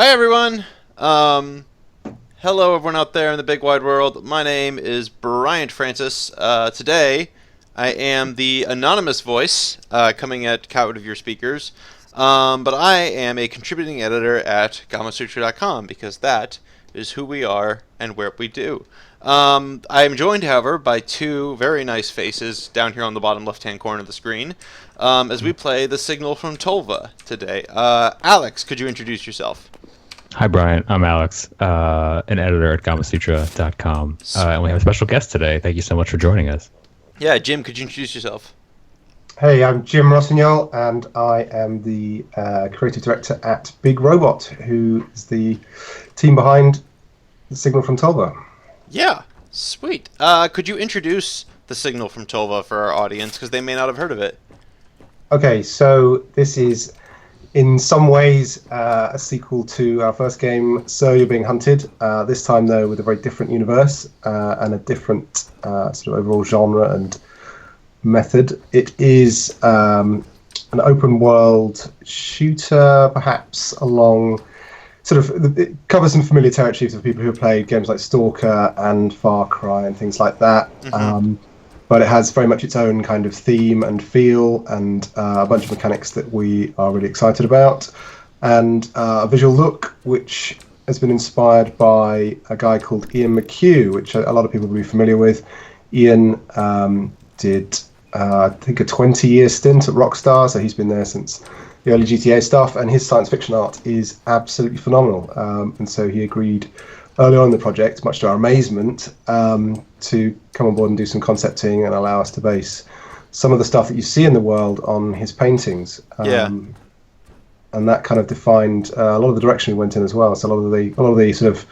Hi everyone. Hello everyone out there in the big wide world. My name is Bryant Francis. Today, I am the anonymous voice coming out of your speakers. But I am a contributing editor at Gamasutra.com because that is who we are and what we do. I am joined, however, by two very nice faces down here on the bottom left-hand corner of the screen as we play The Signal from Tolva today. Alex, could you introduce yourself? Hi, Brian. I'm Alex, an editor at Gamasutra.com. And we have a special guest today. Thank you so much for joining us. Yeah, Jim, could you introduce yourself? Hey, I'm Jim Rossignol, and I am the creative director at Big Robot, who is the team behind The Signal from Tolva. Yeah, sweet. Could you introduce The Signal from Tolva for our audience, because they may not have heard of it? Okay, so this is in some ways a sequel to our first game, So You're Being Hunted, this time though with a very different universe and a different sort of overall genre and method. It is an open world shooter, perhaps along it covers some familiar territory for people who have played games like Stalker and Far Cry and things like that. Mm-hmm. But it has very much its own kind of theme and feel and a bunch of mechanics that we are really excited about. And a visual look, which has been inspired by a guy called Ian McHugh, which a lot of people will be familiar with. Ian did, I think, a 20-year stint at Rockstar, so he's been there since the early GTA stuff, and his science fiction art is absolutely phenomenal. And so he agreed early on in the project, much to our amazement, to come on board and do some concepting and allow us to base some of the stuff that you see in the world on his paintings. And that kind of defined a lot of the direction we went in as well. So a lot of the sort of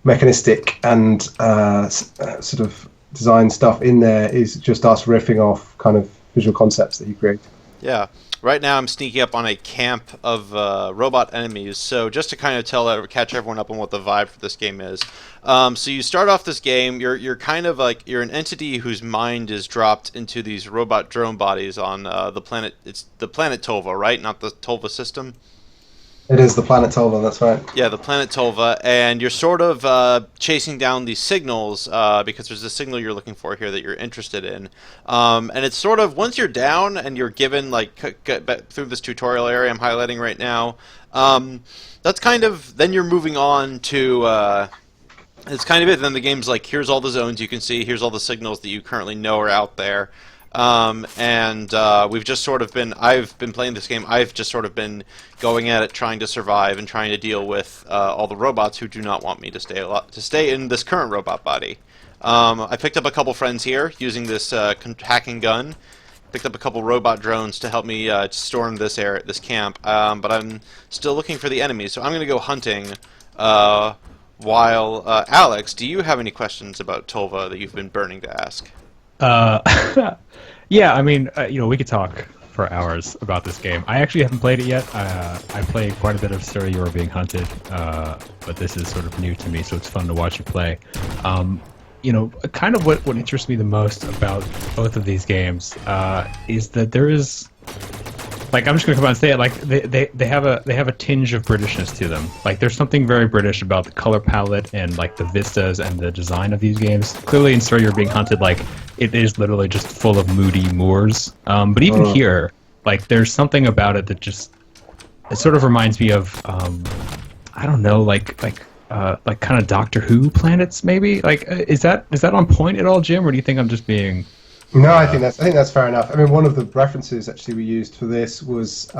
mechanistic and sort of design stuff in there is just us riffing off kind of visual concepts that he created. Yeah. Right now I'm sneaking up on a camp of robot enemies, so just to kind of catch everyone up on what the vibe for this game is. So you start off this game, you're kind of like, you're an entity whose mind is dropped into these robot drone bodies on the planet, it's the planet Tolva, right? Not the Tolva system? It is the planet Tolva, that's right. Yeah, the planet Tolva, and you're sort of chasing down these signals because there's a signal you're looking for here that you're interested in. And it's sort of, once you're down and you're given, like, through this tutorial area I'm highlighting right now, that's kind of, then you're moving on to, it's kind of it. Then the game's like, here's all the zones you can see, here's all the signals that you currently know are out there. We've just sort of been, I've been playing this game, I've just sort of been going at it, trying to survive and trying to deal with all the robots who do not want me to stay in this current robot body. I picked up a couple friends here using this hacking gun. Picked up a couple robot drones to help me storm this camp, but I'm still looking for the enemies, so I'm going to go hunting. While Alex, do you have any questions about Tolva that you've been burning to ask? Yeah, I mean, we could talk for hours about this game. I actually haven't played it yet. I played quite a bit of Sir You Are Being Hunted, but this is sort of new to me, so it's fun to watch you play. Kind of what interests me the most about both of these games is that there is, like, I'm just gonna come out and say it, like they have a tinge of Britishness to them. Like, there's something very British about the color palette and like the vistas and the design of these games. Clearly in Sir You're Being Hunted, like, it is literally just full of moody moors. But even here, like, there's something about it that just, it sort of reminds me of I don't know, like kind of Doctor Who planets maybe. Like, is that on point at all, Jim, or do you think I'm just being? No, I think that's fair enough. I mean, one of the references actually we used for this was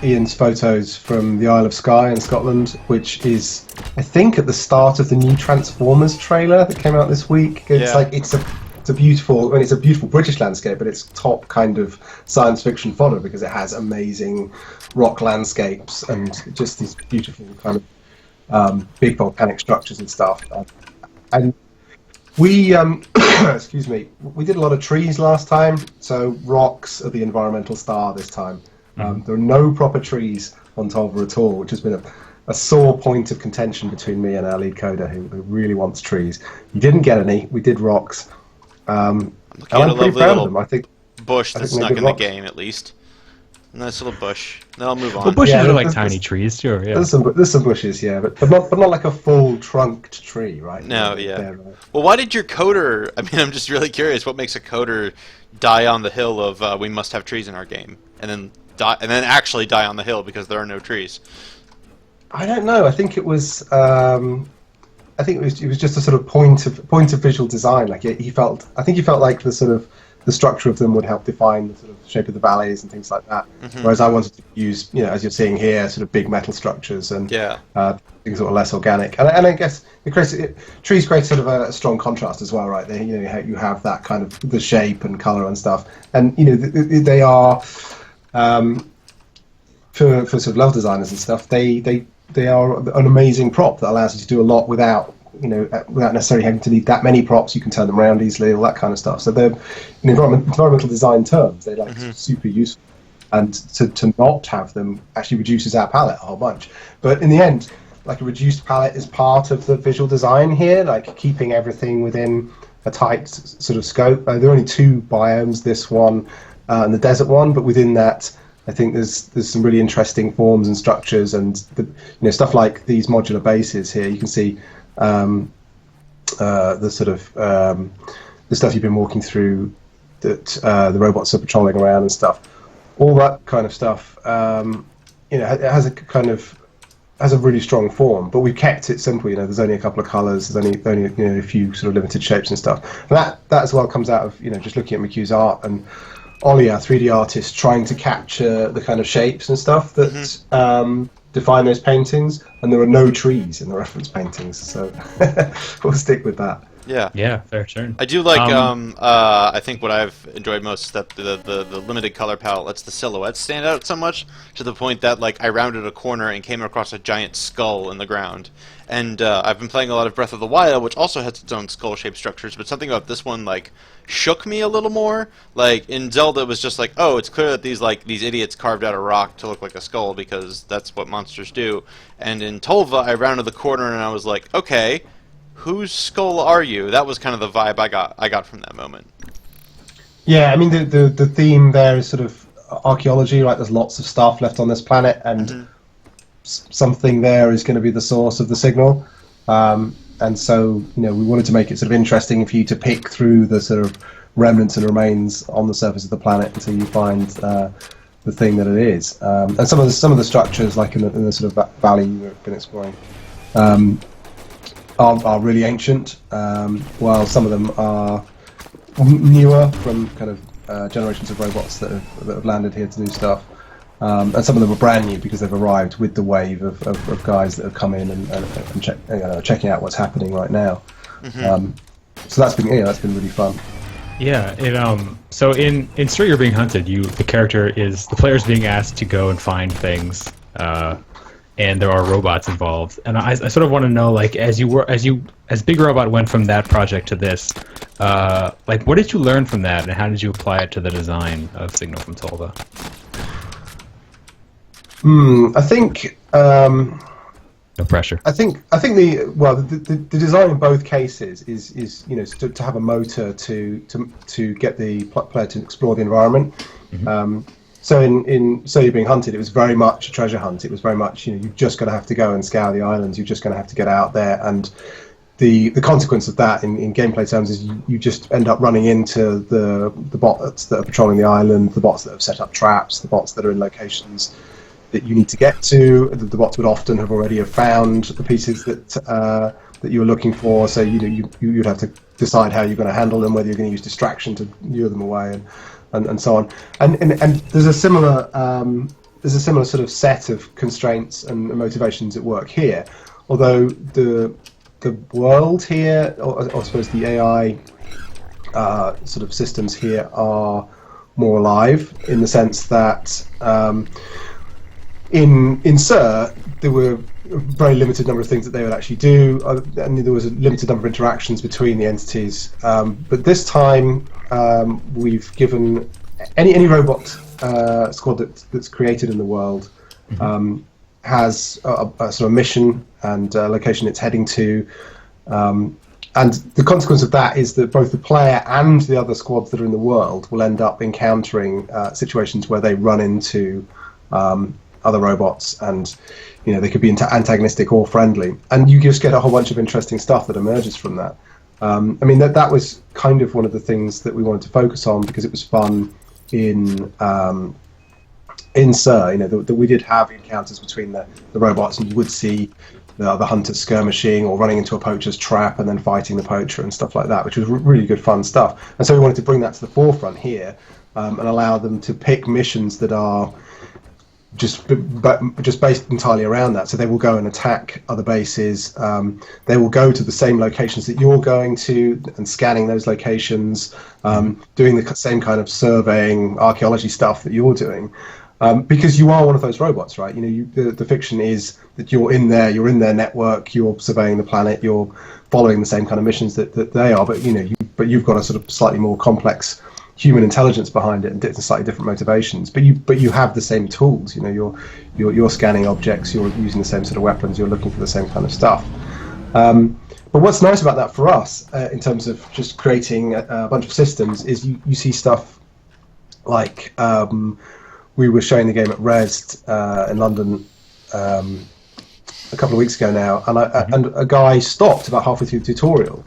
Ian's photos from the Isle of Skye in Scotland, which is, I think, at the start of the new Transformers trailer that came out this week. It's like it's a beautiful, I mean, it's a beautiful British landscape, but it's top kind of science fiction fodder because it has amazing rock landscapes and just these beautiful kind of big volcanic structures and stuff. And we, excuse me, we did a lot of trees last time, so rocks are the environmental star this time. There are no proper trees on Tolva at all, which has been a sore point of contention between me and our lead coder, who really wants trees. He didn't get any. We did rocks. And I'm pretty proud of them. I think bush that's stuck in the game, at least. Nice little bush. Then I'll move Well, on. bushes Yeah, are like there's- tiny trees, sure. Yeah. There's some bushes, yeah, but not like a full trunked tree, right? No, They're- yeah. they're, Well, why did your coder? I mean, I'm just really curious. What makes a coder die on the hill of we must have trees in our game, and then actually die on the hill because there are no trees? I don't know. I think it was. I think it was just a sort of point of visual design. Like he felt. I think he felt like the structure of them would help define the sort of shape of the valleys and things like that. Whereas I wanted to use, as you're seeing here, sort of big metal structures and things that were less organic. And I guess trees create sort of a strong contrast as well, right? You have that kind of the shape and color and stuff, and they are for sort of level designers and stuff. They are an amazing prop that allows you to do a lot without necessarily having to need that many props. You can turn them around easily, all that kind of stuff. So they're in environmental design terms, they're like super useful. And to not have them actually reduces our palette a whole bunch. But in the end, like a reduced palette is part of the visual design here, like keeping everything within a tight sort of scope. There are only two biomes, this one and the desert one, but within that, I think there's some really interesting forms and structures, and stuff like these modular bases here. You can see the sort of the stuff you've been walking through, that the robots are patrolling around and stuff. All that kind of stuff, it has a really strong form, but we've kept it simple. There's only a couple of colours. There's only a few sort of limited shapes and stuff. And that as well comes out of just looking at McHugh's art and Ollie, our 3D artist, trying to capture the kind of shapes and stuff that define those paintings, and there are no trees in the reference paintings, so we'll stick with that. Yeah, fair turn. I do like. I think what I've enjoyed most is that the limited color palette lets the silhouettes stand out so much, to the point that like I rounded a corner and came across a giant skull in the ground. And I've been playing a lot of Breath of the Wild, which also has its own skull-shaped structures, but something about this one like shook me a little more. Like in Zelda, it was just like, oh, it's clear that these idiots carved out a rock to look like a skull because that's what monsters do. And in Tolva, I rounded the corner and I was like, okay, whose skull are you? That was kind of the vibe I got from that moment. Yeah, I mean the theme there is sort of archaeology, right? There's lots of stuff left on this planet, and something there is going to be the source of the signal. And so, we wanted to make it sort of interesting for you to pick through the sort of remnants and remains on the surface of the planet until you find the thing that it is. And some of the structures, like in the sort of valley you've been exploring, are really ancient, while some of them are newer from kind of generations of robots that have landed here to do stuff. And some of them are brand new because they've arrived with the wave of guys that have come in and checking out what's happening right now. So that's been really fun. Yeah, so in Story You're Being Hunted, the player's being asked to go and find things, and there are robots involved. And I sort of want to know, like, as Big Robot went from that project to this, like, what did you learn from that, and how did you apply it to the design of Signal from Tolva? I think no pressure. I think the design in both cases is to have a motor to get the player to explore the environment. So in So You're Being Hunted, it was very much a treasure hunt. It was very much you're just going to have to go and scour the islands. You're just going to have to get out there, and the consequence of that in gameplay terms is you just end up running into the bots that are patrolling the island, the bots that have set up traps, the bots that are in locations that you need to get to. The bots would often have already found the pieces that you were looking for, so you'd have to decide how you're going to handle them, whether you're going to use distraction to lure them away, and so on. And there's a similar sort of set of constraints and motivations at work here, although the world here, or I suppose the AI sort of systems here, are more alive in the sense that in Sir, there were a very limited number of things that they would actually do, and there was a limited number of interactions between the entities. But this time, we've given any robot squad that's created in the world has a sort of mission and location it's heading to, and the consequence of that is that both the player and the other squads that are in the world will end up encountering situations where they run into other robots, and they could be antagonistic or friendly, and you just get a whole bunch of interesting stuff that emerges from that. That was kind of one of the things that we wanted to focus on because it was fun in Sir. That we did have encounters between the robots, and you would see the hunters skirmishing or running into a poacher's trap and then fighting the poacher and stuff like that, which was really good fun stuff. And so we wanted to bring that to the forefront here, and allow them to pick missions that are just based entirely around that. So they will go and attack other bases. They will go to the same locations that you're going to and scanning those locations, doing the same kind of surveying, archaeology stuff that you're doing. Because you are one of those robots, right? The fiction is that you're in their network, you're surveying the planet, you're following the same kind of missions that they are, but you've got a sort of slightly more complex human intelligence behind it and slightly different motivations. But you have the same tools. You're scanning objects, you're using the same sort of weapons, you're looking for the same kind of stuff. But what's nice about that for us, in terms of just creating a bunch of systems, is you see stuff like. We were showing the game at Rezzed in London a couple of weeks ago now, and a guy stopped about halfway through the tutorial,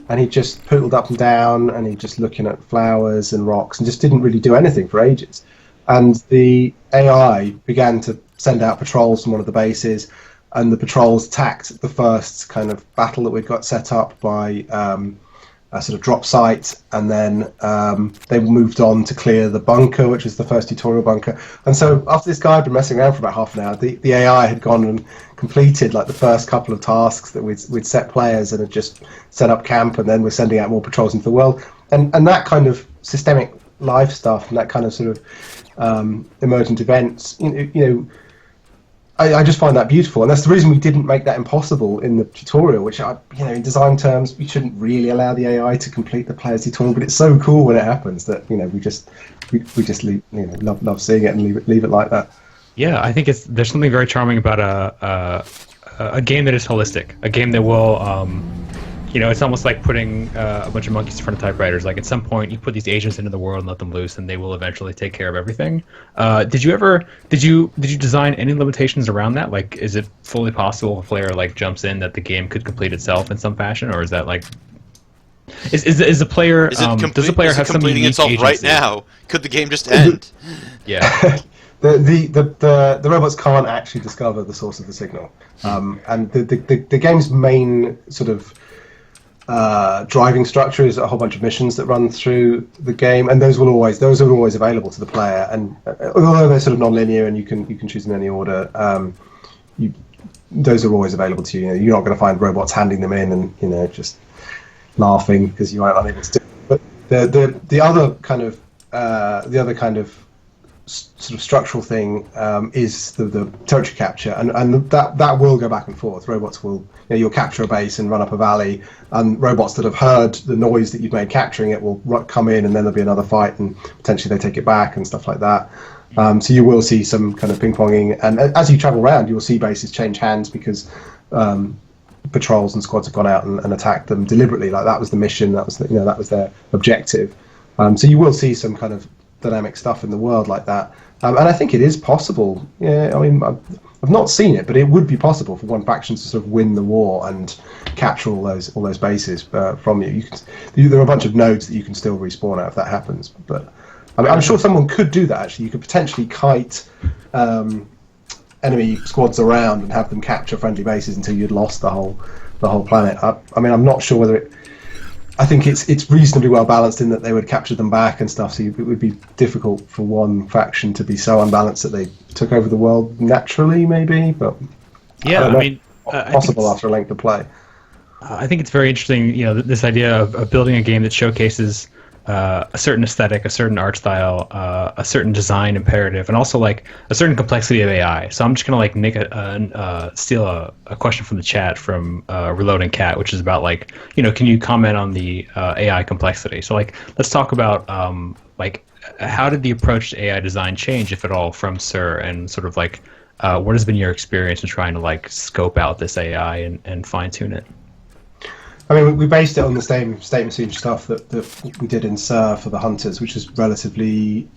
and he just poodled up and down, and he just looking at flowers and rocks, and just didn't really do anything for ages. And the AI began to send out patrols from one of the bases, and the patrols attacked the first kind of battle that we'd got set up by a sort of drop site, and then they moved on to clear the bunker, which was the first tutorial bunker. And so after this guy had been messing around for about half an hour, the AI had gone and completed like the first couple of tasks that we'd set players, and had just set up camp, and then we're sending out more patrols into the world. And that kind of systemic life stuff, and that kind of sort of emergent events, I just find that beautiful, and that's the reason we didn't make that impossible in the tutorial, which, in design terms, we shouldn't really allow the AI to complete the player's tutorial, but it's so cool when it happens that, we just leave, love seeing it and leave it like that. Yeah, I think there's something very charming about a game that is holistic, a game that will, it's almost like putting a bunch of monkeys in front of typewriters. Like at some point, you put these agents into the world and let them loose, and they will eventually take care of everything. Did you design any limitations around that? Like, is it fully possible if a player jumps in that the game could complete itself in some fashion, or is that is the player does the player have some completing unique itself agency? right now? Could the game just end? Yeah. The robots can't actually discover the source of the signal, and the game's main sort of driving structure is a whole bunch of missions that run through the game, and those are always available to the player. And although they're sort of non-linear and you can choose in any order, those are always available to you. You're not going to find robots handing them in and just laughing because you aren't unable to do it. But the other kind of sort of structural thing is the territory capture, and that will go back and forth. Robots will, you'll capture a base and run up a valley, and robots that have heard the noise that you've made capturing it will come in, and then there'll be another fight, and potentially they take it back and stuff like that. So you will see some kind of ping-ponging, and as you travel around, you will see bases change hands because patrols and squads have gone out and attacked them deliberately. Like that was the mission, that was that was their objective. So you will see some kind of dynamic stuff in the world like that, and I think it is possible. Yeah, I've not seen it, but it would be possible for one faction to sort of win the war and capture all those bases from you. There are a bunch of nodes that you can still respawn out if that happens. But I'm sure someone could do that. Actually, you could potentially kite enemy squads around and have them capture friendly bases until you'd lost the whole planet. I'm not sure whether I think it's reasonably well balanced in that they would capture them back and stuff, so it would be difficult for one faction to be so unbalanced that they took over the world naturally, maybe. But yeah, possible after a length of play. I think it's very interesting, this idea of building a game that showcases a certain aesthetic, a certain art style, a certain design imperative, and also a certain complexity of AI. So I'm just gonna make steal a question from the chat from Reloading Cat, which is about can you comment on the AI complexity? So let's talk about how did the approach to AI design change, if at all, from Sir, and sort of what has been your experience in trying to scope out this AI and fine tune it? I mean, we based it on the same state machine stuff that we did in Sir for the Hunters, which is relatively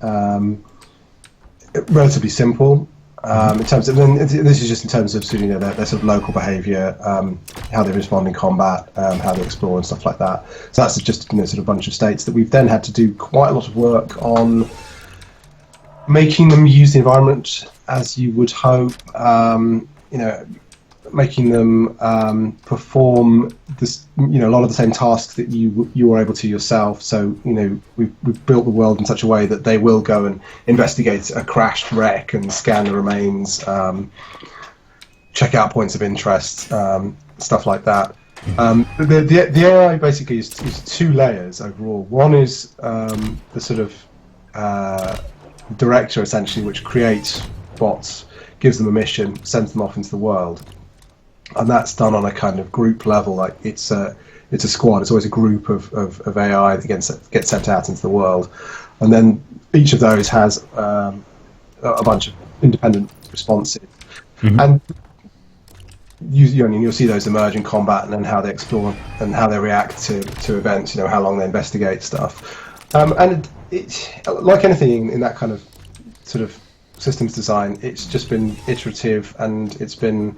simple. In terms of, and this is just in terms of their sort of local behaviour, how they respond in combat, how they explore and stuff like that. So that's just sort of a bunch of states that we've then had to do quite a lot of work on making them use the environment as you would hope. Making them perform this, a lot of the same tasks that you were able to yourself. So, we've built the world in such a way that they will go and investigate a crashed wreck and scan the remains, check out points of interest, stuff like that. The AI basically is two layers overall. One is the sort of director, essentially, which creates bots, gives them a mission, sends them off into the world. And that's done on a kind of group level, like it's a squad. It's always a group of AI that gets sent out into the world, and then each of those has a bunch of independent responses, and you'll see those emerge in combat, and then how they explore and how they react to events. How long they investigate stuff, and it's like anything in that kind of sort of systems design. It's just been iterative, and it's been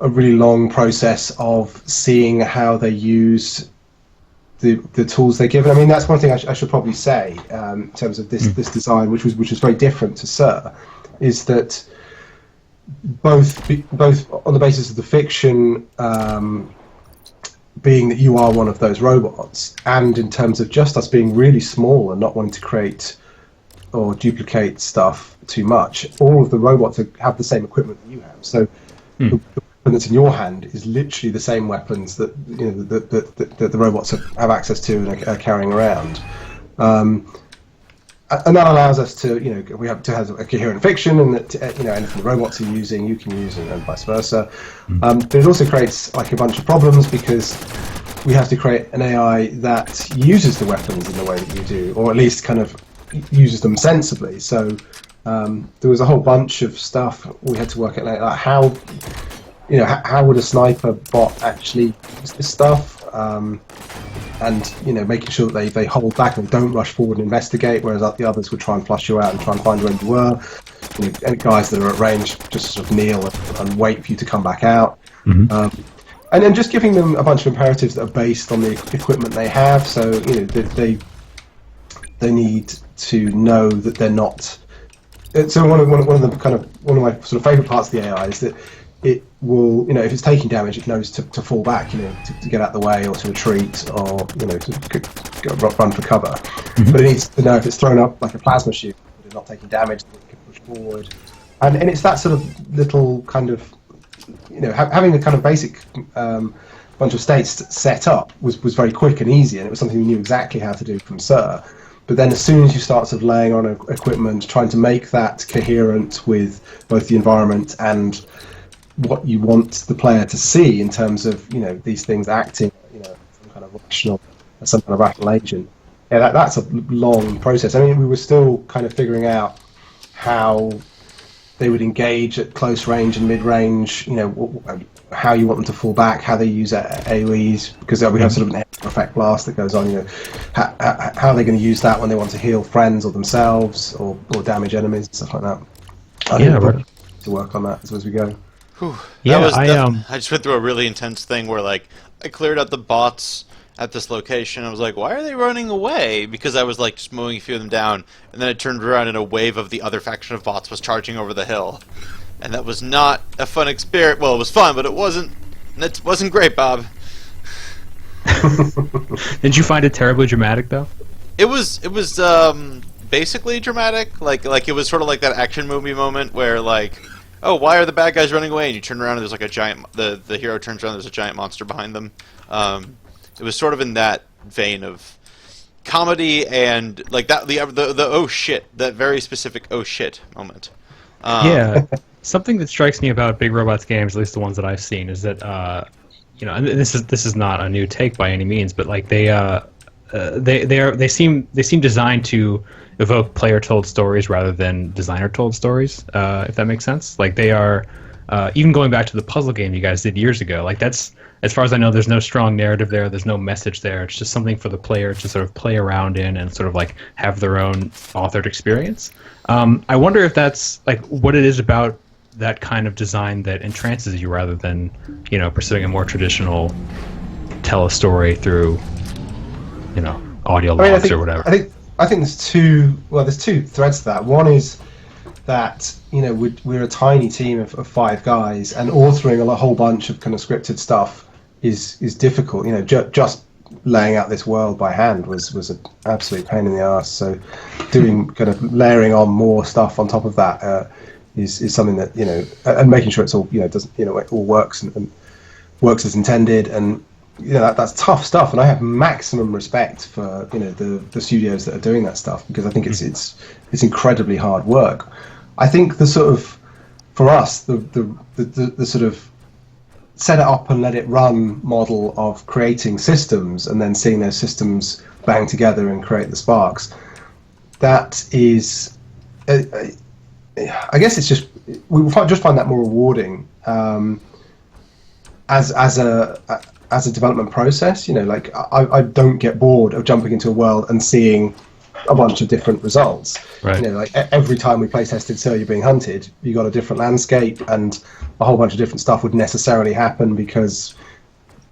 a really long process of seeing how they use the tools they're given. I mean, that's one thing I should probably say in terms of this design, which was very different to Sir, is that both on the basis of the fiction being that you are one of those robots, and in terms of just us being really small and not wanting to create or duplicate stuff too much, all of the robots have the same equipment that you have. So the weapon that's in your hand is literally the same weapons that that the robots have access to and are carrying around, and that allows us to we have to have a coherent fiction, and that anything the robots are using you can use, and vice versa. But it also creates like a bunch of problems, because we have to create an AI that uses the weapons in the way that you do, or at least kind of uses them sensibly. So there was a whole bunch of stuff we had to work out, like how would a sniper bot actually use this stuff, and making sure that they hold back and don't rush forward and investigate, whereas the others would try and flush you out and try and find where you were. And guys that are at range just sort of kneel and wait for you to come back out. And then just giving them a bunch of imperatives that are based on the equipment they have. So they need to know that they're not. So one of my sort of favourite parts of the AI is that it will, if it's taking damage, it knows to fall back, to get out of the way, or to retreat, or to run for cover. But it needs to know if it's thrown up like a plasma shield, that it's not taking damage, that it can push forward. And it's that sort of little kind of, having a kind of basic bunch of states set up was very quick and easy, and it was something we knew exactly how to do from Sir. But then as soon as you start sort of laying on equipment, trying to make that coherent with both the environment and what you want the player to see in terms of these things acting, some kind of rational agent. Yeah, that's a long process. I mean, we were still kind of figuring out how they would engage at close range and mid range. How you want them to fall back, how they use AoEs, because we have sort of an effect blast that goes on. How are they going to use that when they want to heal friends or themselves, or damage enemies and stuff like that. Right. To work on that as we go. Yeah, I just went through a really intense thing where I cleared out the bots at this location. I was like, why are they running away? Because I was just mowing a few of them down, and then I turned around and a wave of the other faction of bots was charging over the hill. And that was not a fun experience. Well, it was fun, but it wasn't great, Bob. Did you find it terribly dramatic, though? It was basically dramatic. Like it was sort of like that action movie moment where oh, why are the bad guys running away? And you turn around and there's a giant. The hero turns around, there's a giant monster behind them. It was sort of in that vein of comedy and that the oh shit, that very specific oh shit moment. Yeah. Something that strikes me about Big Robots games, at least the ones that I've seen, is that and this is not a new take by any means, but they seem designed to evoke player-told stories rather than designer-told stories, if that makes sense. They are even going back to the puzzle game you guys did years ago, like that's, as far as I know, there's no strong narrative there. There's no message there. It's just something for the player to sort of play around in and sort of like have their own authored experience. I wonder if that's like what it is about that kind of design that entrances you rather than, pursuing a more traditional tell a story through, audio logs or whatever. I think there's two threads to that. One is that we're a tiny team of 5 guys, and authoring a whole bunch of kind of scripted stuff is difficult. Just laying out this world by hand was an absolute pain in the ass. So doing kind of layering on more stuff on top of that is something that and making sure it's all doesn't it all works and works as intended, and that's tough stuff. And I have maximum respect for the studios that are doing that stuff, because I think it's incredibly hard work. I think the sort of, for us, the sort of set it up and let it run model of creating systems and then seeing those systems bang together and create the sparks, that is, I guess it's just, we just find that more rewarding as a development process. Like I don't get bored of jumping into a world and seeing a bunch of different results. Right. Like every time we play tested Sir You're Being Hunted, you got a different landscape, and a whole bunch of different stuff would necessarily happen because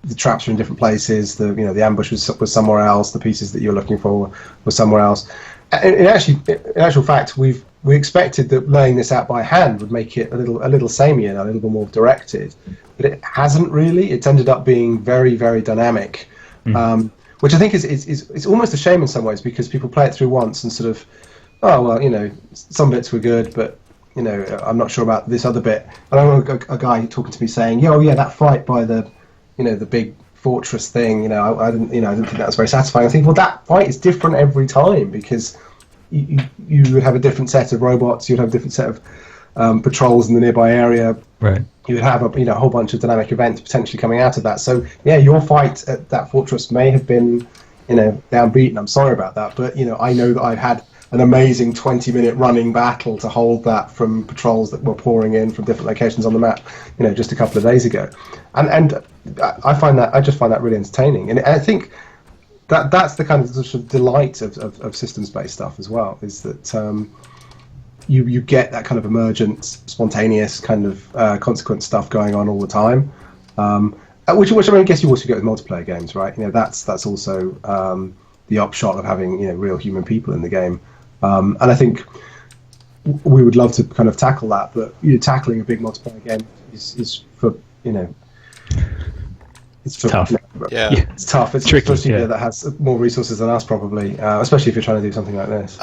the traps are in different places. The ambush was somewhere else. The pieces that you're looking for were somewhere else. In actual fact, we expected that laying this out by hand would make it a little samey and a little bit more directed, but it hasn't really. It's ended up being very, very dynamic. Which I think is almost a shame in some ways, because people play it through once and sort of, oh well, some bits were good, but I'm not sure about this other bit. And I remember a guy talking to me saying, yeah, that fight by the big fortress thing, I didn't think that was very satisfying. I think, well, that fight is different every time, because you would have a different set of robots, you'd have a different set of patrols in the nearby area. Right. You would have a whole bunch of dynamic events potentially coming out of that. So yeah, your fight at that fortress may have been downbeaten. I'm sorry about that, but I know that I've had an amazing 20-minute running battle to hold that from patrols that were pouring in from different locations on the map, just a couple of days ago, and I just find that really entertaining, and I think that's the kind of sort of delight of systems-based stuff as well, is that you get that kind of emergent, spontaneous kind of consequence stuff going on all the time, which I mean, I guess you also get with multiplayer games, right? That's also the upshot of having real human people in the game, and I think we would love to kind of tackle that, but tackling a big multiplayer game is for it's tough. Yeah, it's tough. It's tricky. For a studio that has more resources than us, probably, especially if you're trying to do something like this.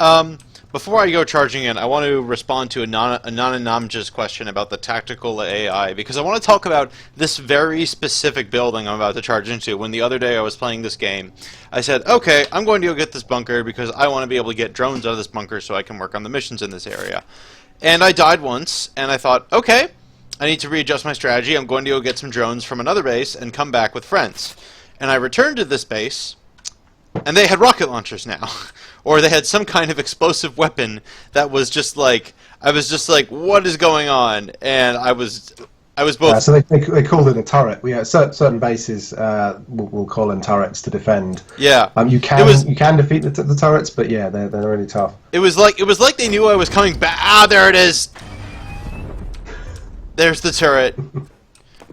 Before I go charging in, I want to respond to a non-anonymous question about the tactical AI, because I want to talk about this very specific building I'm about to charge into. When the other day I was playing this game, I said, okay, I'm going to go get this bunker because I want to be able to get drones out of this bunker so I can work on the missions in this area. And I died once, and I thought, okay, I need to readjust my strategy. I'm going to go get some drones from another base and come back with friends. And I returned to this base, and they had rocket launchers now. Or they had some kind of explosive weapon that was just like, I was just like, what is going on? And I was both... so they called it a turret. We have certain bases we'll call them turrets to defend. Yeah. You can defeat the turrets, but yeah, they're really tough. It was like they knew I was coming back. Ah, there it is. There's the turret.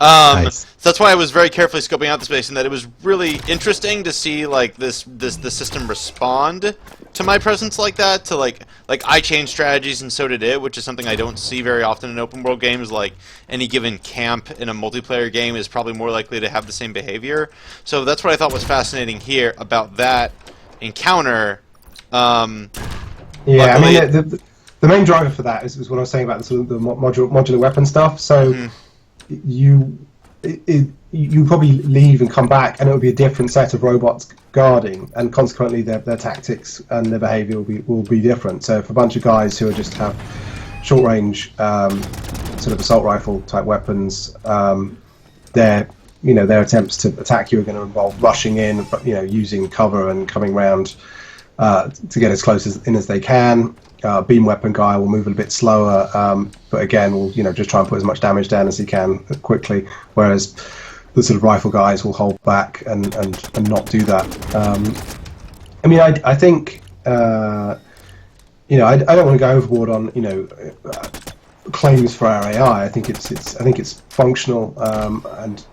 Nice. So that's why I was very carefully scoping out the space, and that it was really interesting to see like the system respond to my presence like that. To like I changed strategies and so did it, which is something I don't see very often in open world games. Like any given camp in a multiplayer game is probably more likely to have the same behavior. So that's what I thought was fascinating here about that encounter. Yeah, luckily, I mean the main driver for that is what I was saying about the sort of the modular weapon stuff. So you probably leave and come back, and it will be a different set of robots guarding, and consequently their tactics and their behaviour will be different. So for a bunch of guys who just have short range sort of assault rifle type weapons, their attempts to attack you are going to involve rushing in, using cover and coming round to get as close as they can. Beam weapon guy will move a bit slower, but again will just try and put as much damage down as he can quickly. Whereas the sort of rifle guys will hold back and not do that. I mean, I think I don't want to go overboard on claims for our AI. I think it's functional, and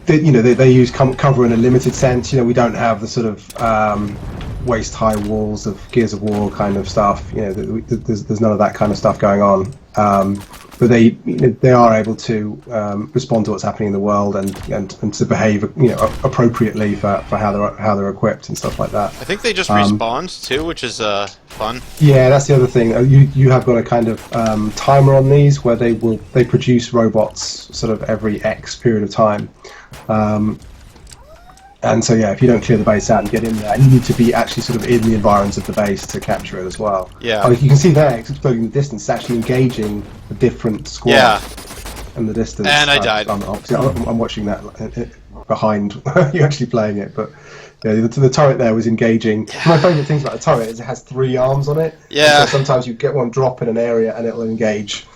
they use cover in a limited sense. We don't have the sort of waist-high walls of Gears of War kind of stuff. There's none of that kind of stuff going on. But they are able to respond to what's happening in the world and to behave appropriately for how they're equipped and stuff like that. I think they just respawn too, which is fun. Yeah, that's the other thing. You have got a kind of timer on these where they produce robots sort of every X period of time. And so if you don't clear the base out and get in there, and you need to be actually sort of in the environs of the base to capture it as well. Yeah. You can see there, it's exploding in the distance. It's actually engaging a different squad in the distance. And I died. I'm watching that behind you actually playing it, but the turret there was engaging. Yeah. My favourite things about the turret is it has 3 arms on it. Yeah. So sometimes you get one drop in an area and it'll engage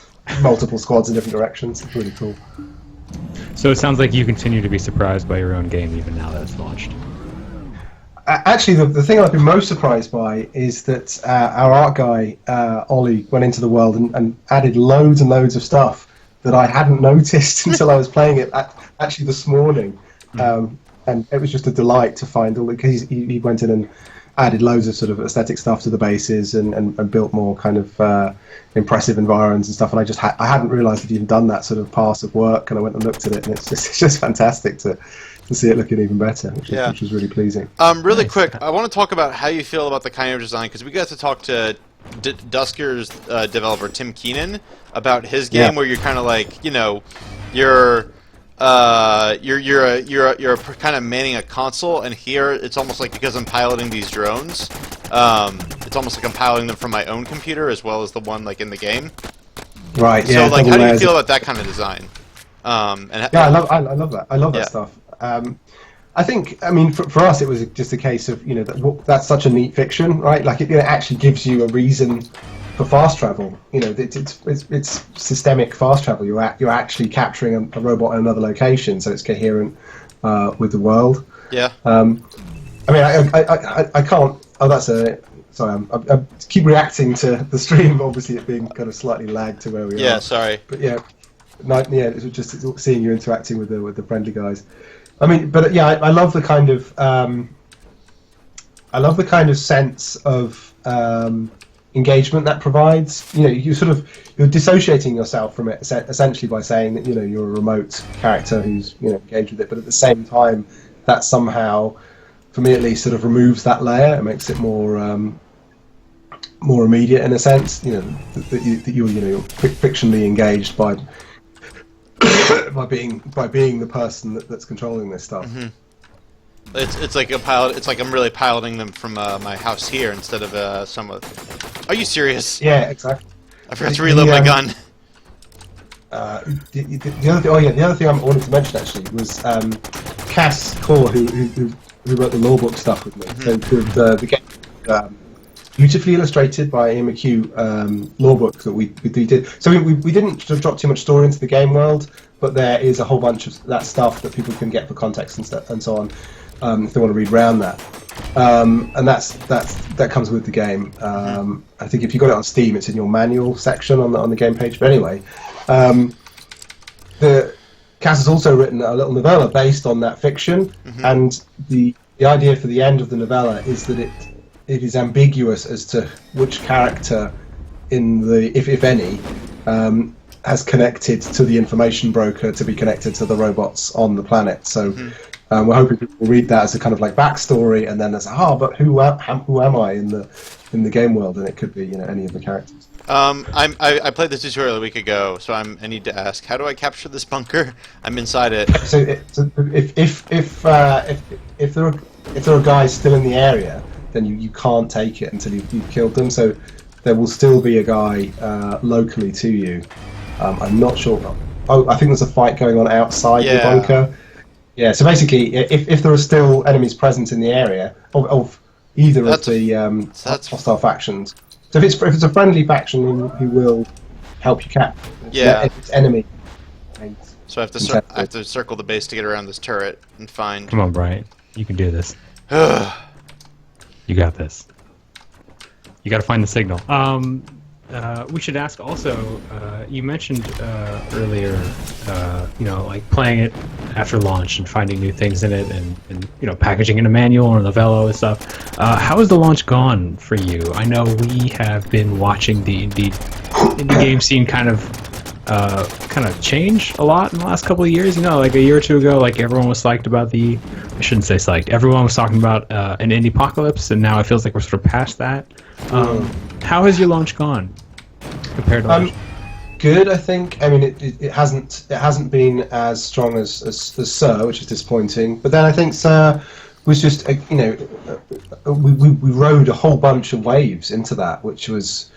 multiple squads in different directions. It's really cool. So it sounds like you continue to be surprised by your own game even now that it's launched. Actually, the thing I've been most surprised by is that our art guy, Ollie, went into the world and added loads and loads of stuff that I hadn't noticed until I was playing it actually this morning. And it was just a delight to find all because he went in and added loads of sort of aesthetic stuff to the bases and built more kind of impressive environs and stuff. And I hadn't realised he'd even done that sort of pass of work, and I went and looked at it, and it's just fantastic to see it looking even better, which was really pleasing. Really quick, I want to talk about how you feel about the kind of design, because we got to talk to Dusker's developer Tim Keenan about his game, where you're kind of like you're kind of manning a console, and here it's almost like because I'm piloting these drones, it's almost like I'm piloting them from my own computer as well as the one like in the game. Right. Yeah. So how do you feel about that kind of design? I love that. I love that stuff. I think, for us, it was just a case of that's such a neat fiction, right? Like it actually gives you a reason for fast travel. It's systemic fast travel. You're actually capturing a robot in another location, so it's coherent with the world. Yeah. I can't. Oh, that's a. Sorry, I keep reacting to the stream. Obviously, it being kind of slightly lagged to where we are. Yeah, sorry. But it was just seeing you interacting with the friendly guys. I love the kind of sense of engagement that provides. You're dissociating yourself from it essentially by saying that you're a remote character who's engaged with it, but at the same time that somehow, for me at least, sort of removes that layer. It makes it more immediate in a sense. That you're fictionally engaged by being the person that's controlling this stuff. Mm-hmm. It's like a pilot. It's like I'm really piloting them from my house here instead of somewhere. Are you serious? Yeah, exactly. I forgot to reload my gun. The other thing I wanted to mention actually was Cass Core, who wrote the law book stuff with me. Mm-hmm. So the game, beautifully illustrated by Ian McHugh, law book that we did. So we didn't sort of drop too much story into the game world, but there is a whole bunch of that stuff that people can get for context and so on, if they want to read around that. And that comes with the game. I think if you got it on Steam, it's in your manual section on the game page. But anyway, Cass has also written a little novella based on that fiction, mm-hmm. and the idea for the end of the novella is that it is ambiguous as to which character in the, if any, has connected to the information broker to be connected to the robots on the planet. So mm-hmm. We're hoping people will read that as a kind of like backstory, and then there's but who am I in the game world? And it could be any of the characters. I played the tutorial a week ago, so I need to ask, how do I capture this bunker? I'm inside it. So if there are guys still in the area, then you can't take it until you've killed them. So there will still be a guy locally to you. I'm not sure. Oh, I think there's a fight going on outside the bunker. Yeah, so basically, if there are still enemies present in the area of either That's of the that's hostile factions, so if it's a friendly faction who will help you capture, yeah. if it's enemy, So I have to circle the base to get around this turret and find. Come on, Brian. You can do this. You got this. You got to find the signal. We should ask also. You mentioned earlier, like playing it after launch and finding new things in it, and packaging in a manual and a novello and stuff. How has the launch gone for you? I know we have been watching the indie game scene kind of change a lot in the last couple of years. Like a year or two ago, like everyone was psyched about I shouldn't say psyched. Everyone was talking about an indie apocalypse, and now it feels like we're sort of past that. How has your launch gone compared to launch? Good, I think. I mean, it hasn't been as strong as Sir, which is disappointing. But then I think Sir was just we rode a whole bunch of waves into that, which was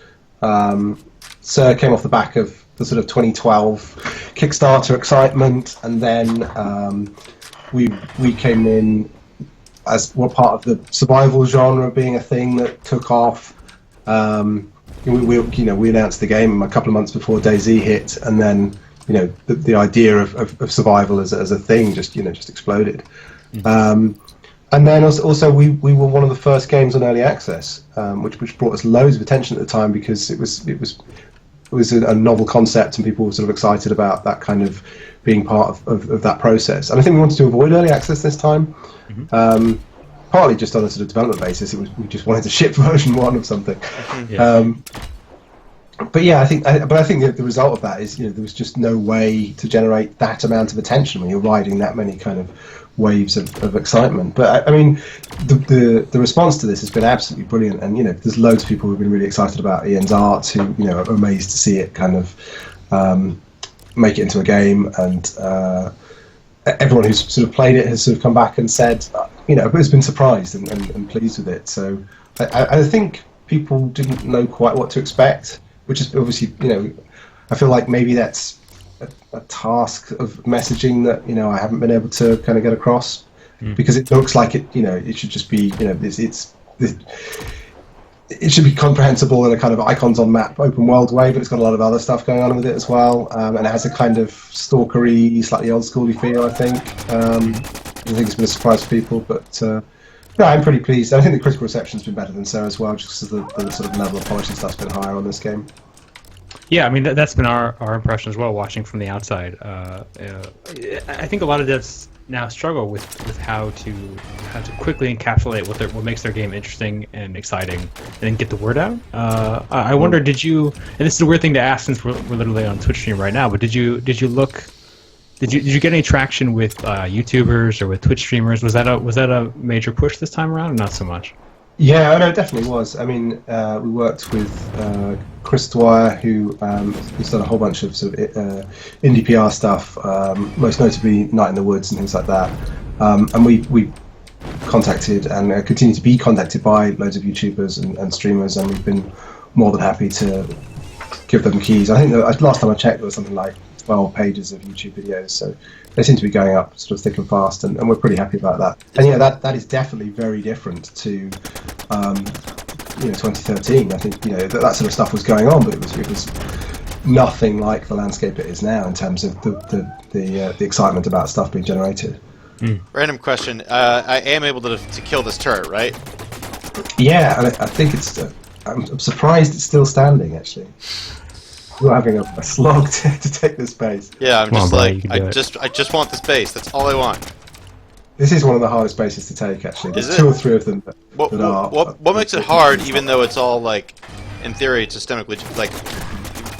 Sir came off the back of the sort of 2012 Kickstarter excitement, and then we came in as part of the survival genre being a thing that took off. We announced the game a couple of months before DayZ hit, and then the idea of survival as a thing just exploded. And then also we were one of the first games on early access, which brought us loads of attention at the time because it was a novel concept and people were sort of excited about that kind of being part of that process. And I think we wanted to avoid early access this time. Partly just on a sort of development basis, we just wanted to ship version 1 of something. But yeah, I think the result of that is there was just no way to generate that amount of attention when you're riding that many kind of waves of excitement. But I mean, the response to this has been absolutely brilliant, and there's loads of people who've been really excited about Ian's art who are amazed to see it kind of make it into a game, and everyone who's sort of played it has sort of come back and said has been surprised and pleased with it. So I think people didn't know quite what to expect, which is obviously I feel like maybe that's a task of messaging that I haven't been able to kind of get across, because it looks like it should just be it should be comprehensible in a kind of icons on map open world way, but it's got a lot of other stuff going on with it as well, and it has a kind of stalkery, slightly old schooly feel. I think it's been a surprise for people, but I'm pretty pleased. I think the critical reception's been better than so as well, just because the sort of level of polish and stuff's been higher on this game. Yeah, I mean that's been our impression as well, watching from the outside. I think a lot of devs now struggle with how to quickly encapsulate what makes their game interesting and exciting, and then get the word out. I wonder, did you? And this is a weird thing to ask since we're literally on Twitch stream right now. But did you get any traction with YouTubers or with Twitch streamers? Was that a major push this time around, or not so much? Yeah, no, it definitely was. I mean, we worked with Chris Dwyer, who's done a whole bunch of sort of indie PR stuff, most notably Night in the Woods and things like that. And we contacted and continue to be contacted by loads of YouTubers and streamers, and we've been more than happy to give them keys. I think that last time I checked, there was something like 12 pages of YouTube videos, so they seem to be going up sort of thick and fast, and we're pretty happy about that. And that is definitely very different to 2013. I think that sort of stuff was going on, but it was nothing like the landscape it is now in terms of the excitement about stuff being generated. Random question: I am able to kill this turret, right? Yeah, and I think it's. I'm surprised it's still standing. Actually, we're having a slog to take this base. Yeah, I'm just I just want this base. That's all I want. This is one of the hardest bases to take. Actually, there's 2 or 3 of them that are. What makes it hard, even though it's all like, in theory, it's systemically like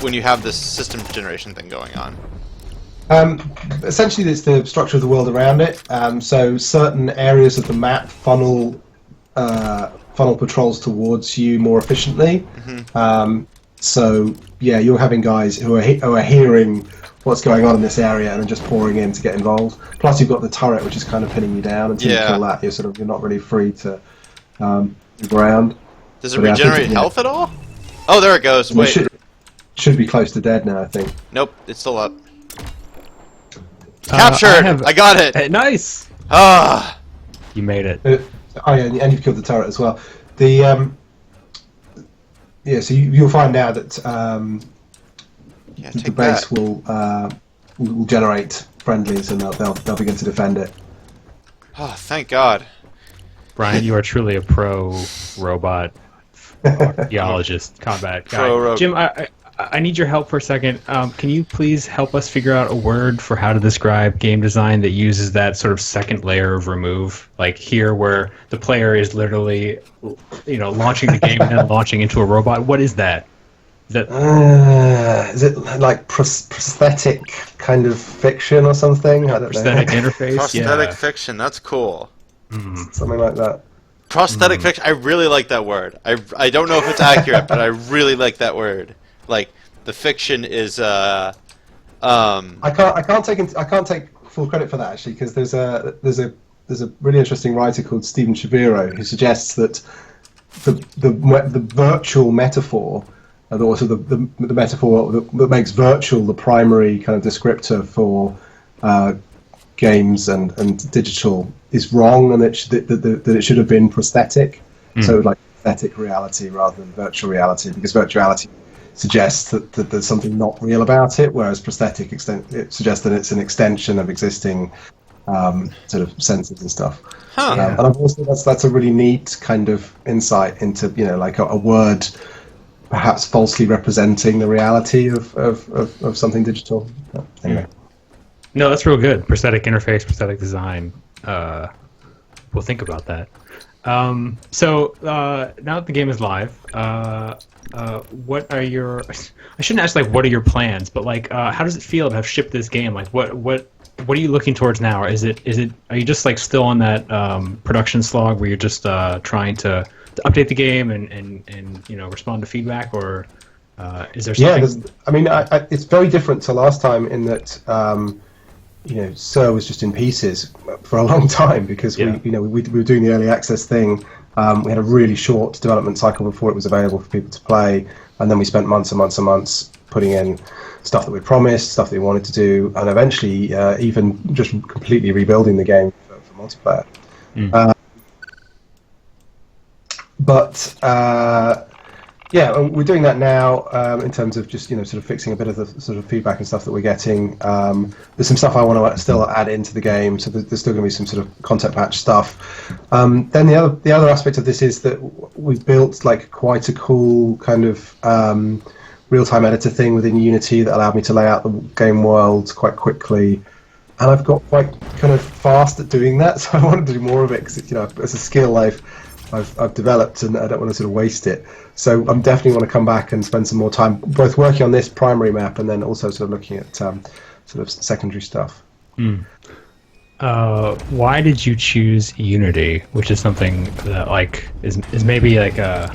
when you have this system generation thing going on? Essentially, it's the structure of the world around it. So certain areas of the map funnel patrols towards you more efficiently. So yeah, you're having guys who are hearing what's going on in this area and are just pouring in to get involved. Plus, you've got the turret, which is kind of pinning you down. Until you kill that, you're not really free to move around. Does it regenerate health at all? Oh, there it goes. Wait. Should be close to dead now, I think. Nope, it's still up. Captured! I got it! Nice! Ah! You made it. Oh yeah, and you've killed the turret as well. The yeah, so you'll find now that the base will generate friendlies, and they'll begin to defend it. Oh, thank God. Brian, you are truly a pro robot geologist, combat guy. Jim, I need your help for a second. Can you please help us figure out a word for how to describe game design that uses that sort of second layer of remove? Like here, where the player is literally, launching the game and then launching into a robot. What is that? Is it like prosthetic kind of fiction or something? I don't prosthetic know. interface? Prosthetic fiction, that's cool. Something like that. Prosthetic fiction, I really like that word. I don't know if it's accurate, but I really like that word. Like, the fiction is I can't take full credit for that, actually, because there's a really interesting writer called Stephen Shaviro who suggests that the virtual metaphor, and also the metaphor that makes virtual the primary kind of descriptor for games and digital is wrong, and that it should have been prosthetic. So like prosthetic reality rather than virtual reality, because virtuality suggests that there's something not real about it, whereas prosthetic it suggests that it's an extension of existing sort of senses and stuff. And I've also that's a really neat kind of insight into like a word perhaps falsely representing the reality of something digital. Anyway. No, that's real good. Prosthetic interface, prosthetic design. We'll think about that. So now that the game is live, what are your? I shouldn't ask like what are your plans, but like how does it feel to have shipped this game? Like what are you looking towards now? Or is it are you just like still on that production slog where you're just trying to update the game and respond to feedback, or is there something? Yeah, I mean, it's very different to last time in that SIR was just in pieces for a long time because we were doing the early access thing. We had a really short development cycle before it was available for people to play, and then we spent months and months and months putting in stuff that we promised, stuff that we wanted to do, and eventually even just completely rebuilding the game for multiplayer. Yeah, we're doing that now in terms of just sort of fixing a bit of the sort of feedback and stuff that we're getting. There's some stuff I want to still add into the game, so there's still going to be some sort of content patch stuff. Then the other aspect of this is that we've built like quite a cool kind of real-time editor thing within Unity that allowed me to lay out the game world quite quickly, and I've got quite kind of fast at doing that. So I wanted to do more of it because it's a skill I've developed, and I don't want to sort of waste it. So I'm definitely want to come back and spend some more time both working on this primary map and then also sort of looking at sort of secondary stuff. Why did you choose Unity, which is something that like is maybe like a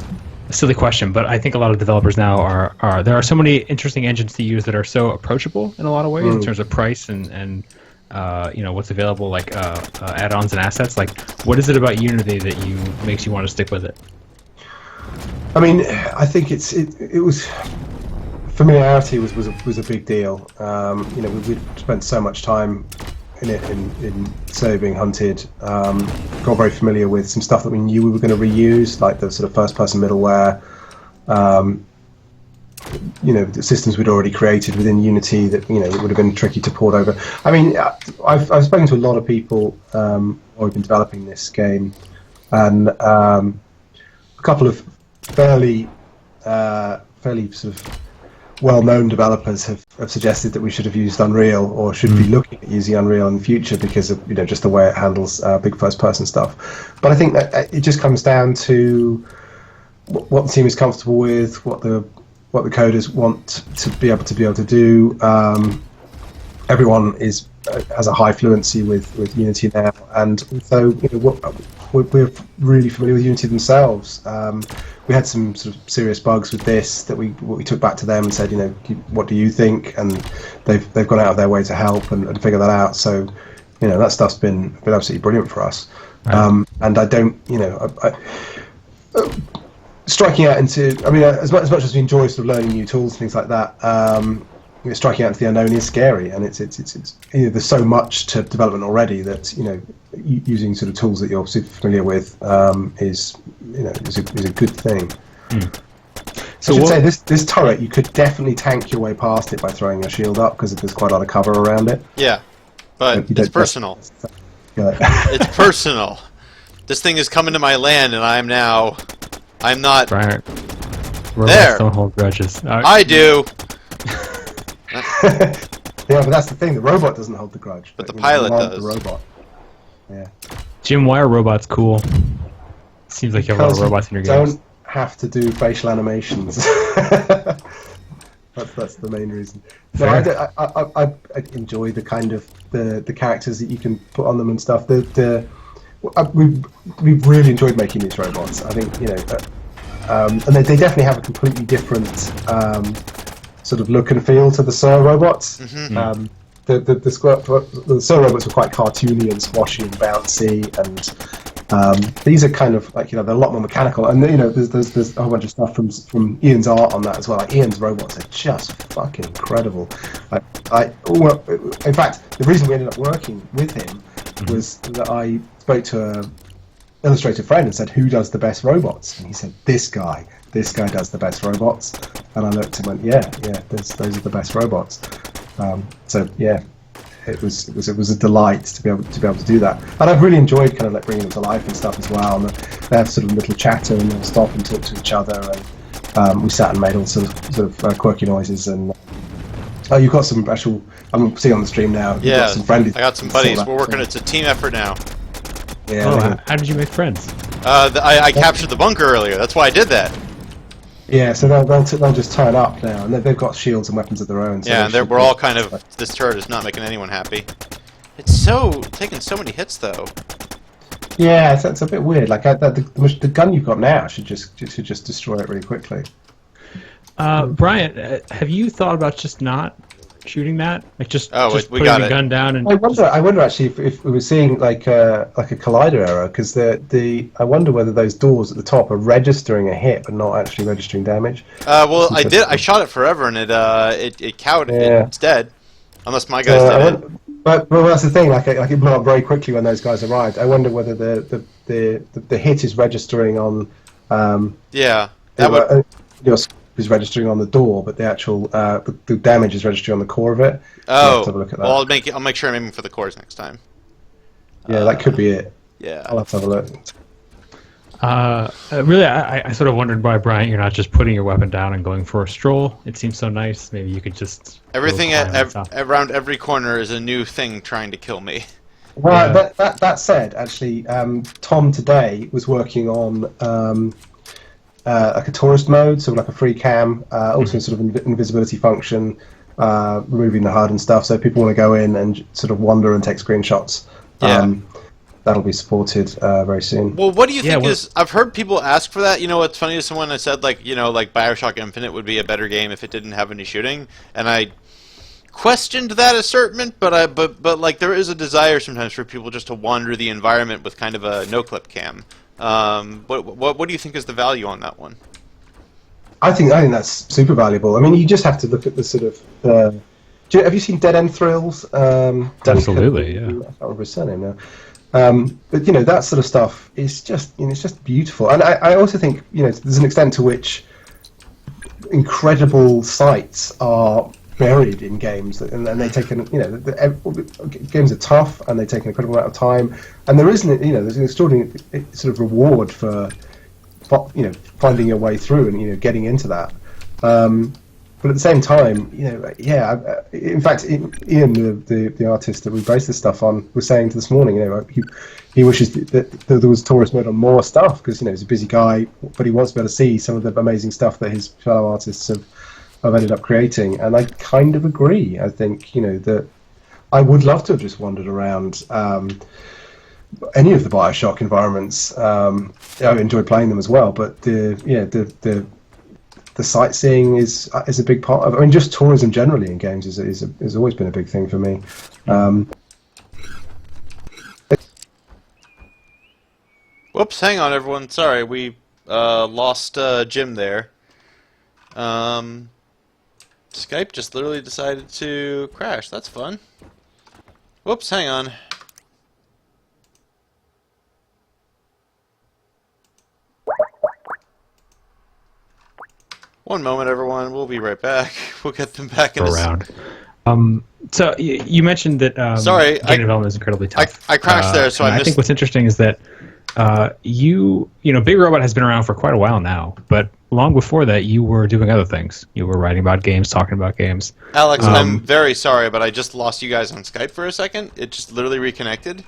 silly question, but I think a lot of developers now are there are so many interesting engines to use that are so approachable in a lot of ways in terms of price and what's available, like add-ons and assets. Like, what is it about Unity that makes you want to stick with it? I mean, I think it was familiarity was a big deal. We spent so much time in it in SIR being hunted. Got very familiar with some stuff that we knew we were going to reuse, like the sort of first-person middleware. The systems we'd already created within Unity that it would have been tricky to port over. I mean, I've spoken to a lot of people while we've been developing this game, and a couple of fairly sort of well-known developers have suggested that we should have used Unreal or should be looking at using Unreal in the future because of just the way it handles big first-person stuff. But I think that it just comes down to what the team is comfortable with, what the coders want to be able to do. Everyone has a high fluency with Unity now, and also we're really familiar with Unity themselves. We had some sort of serious bugs with this that we took back to them and said, what do you think? And they've gone out of their way to help and figure that out. So that stuff's been absolutely brilliant for us. Right. And I don't striking out into, I mean, as much as we enjoy sort of learning new tools and things like that, striking out into the unknown is scary, and it's there's so much to development already that using sort of tools that you're super familiar with is a good thing. So I should say this turret, you could definitely tank your way past it by throwing your shield up because there's quite a lot of cover around it. Yeah, but it's personal. It's personal. This thing is coming to my land, and I'm not Brian, there. Don't hold grudges. I do. Yeah, but that's the thing. The robot doesn't hold the grudge. But the pilot does. The robot. Yeah. Jim, why are robots cool? Seems like you have a lot of robots in your games. Don't have to do facial animations. That's the main reason. No, I enjoy the kind of the characters that you can put on them and stuff. We've really enjoyed making these robots. I think and they definitely have a completely different sort of look and feel to the Sir robots. Mm-hmm. The Sir robots were quite cartoony and squashy and bouncy, and these are kind of like they're a lot more mechanical. And there's a whole bunch of stuff from Ian's art on that as well. Like Ian's robots are just fucking incredible. In fact, the reason we ended up working with him was that I spoke to an illustrator friend and said, "Who does the best robots?" And he said, "This guy. This guy does the best robots." And I looked and went, "Yeah, those are the best robots." So yeah, it was a delight to be able to do that. And I've really enjoyed kind of like bringing them to life and stuff as well. And they have sort of little chatter and they'll stop and talk to each other. And we sat and made all sorts of quirky noises. And you've got some actual. I'm seeing on the stream now. You've got some friendlies. I got some buddies. We're working. It's a team effort now. Yeah. How did you make friends? I captured the bunker earlier. That's why I did that. Yeah, so they'll just turn up now, and they've got shields and weapons of their own. So yeah, and we're all kind of. This turret is not making anyone happy. It's taking so many hits though. Yeah, it's a bit weird. Like the gun you've got now should just destroy it really quickly. Brian, have you thought about just not shooting that? Like just we putting got the it. gun down and. I wonder actually if we were seeing like a collider error, because I wonder whether those doors at the top are registering a hit but not actually registering damage. Well, I did. I shot it forever, and it cowed. Yeah. It's dead, unless my guys did it. But that's the thing. Like it blew up very quickly when those guys arrived. I wonder whether the hit is registering on. Yeah. That would. Is registering on the door, but the actual the damage is registering on the core of it. Oh, have to have a look at that. Well, I'll make sure I'm aiming for the cores next time. Yeah, that could be it. Yeah, I'll have to have a look. Really, I sort of wondered why, Brian, you're not just putting your weapon down and going for a stroll. It seems so nice. Maybe you could just everything around every corner is a new thing trying to kill me. Well, that said, actually, Tom today was working on. Like a tourist mode, so like a free cam, also sort of invisibility function, removing the HUD and stuff. So if people want to go in and sort of wander and take screenshots. That'll be supported very soon. Well, what do you think is? I've heard people ask for that. You know, what's funny is someone has said like BioShock Infinite would be a better game if it didn't have any shooting, and I questioned that assertment, but like there is a desire sometimes for people just to wander the environment with kind of a no-clip cam. What do you think is the value on that one? I think that's super valuable. I mean, you just have to look at the sort of. Have you seen Dead End Thrills? Absolutely, yeah. I can't remember his surname now. But that sort of stuff is just it's just beautiful. And I also think there's an extent to which incredible sights are buried in games, and they take games are tough and they take an incredible amount of time, and there's an extraordinary sort of reward for finding your way through and getting into that. But at the same time, in fact, Ian, the artist that we based this stuff on, was saying this morning, he wishes that there was tourist mode on more stuff because he's a busy guy, but he wants to be able to see some of the amazing stuff that his fellow artists have ended up creating. And I kind of agree. I think that I would love to have just wandered around any of the BioShock environments. I enjoyed playing them as well, but the sightseeing is a big part of. I mean, just tourism generally in games has always been a big thing for me. Whoops! Hang on, everyone. Sorry, we lost Jim there. Skype just literally decided to crash. That's fun. Whoops, hang on. One moment, everyone. We'll be right back. We'll get them back in around. So you mentioned that Sorry, game development is incredibly tough. I crashed there, so I missed. think what's interesting is that you know, Big Robot has been around for quite a while now, but long before that, you were doing other things. You were writing about games, talking about games. Alex, I'm very sorry, but I just lost you guys on Skype for a second. It just literally reconnected.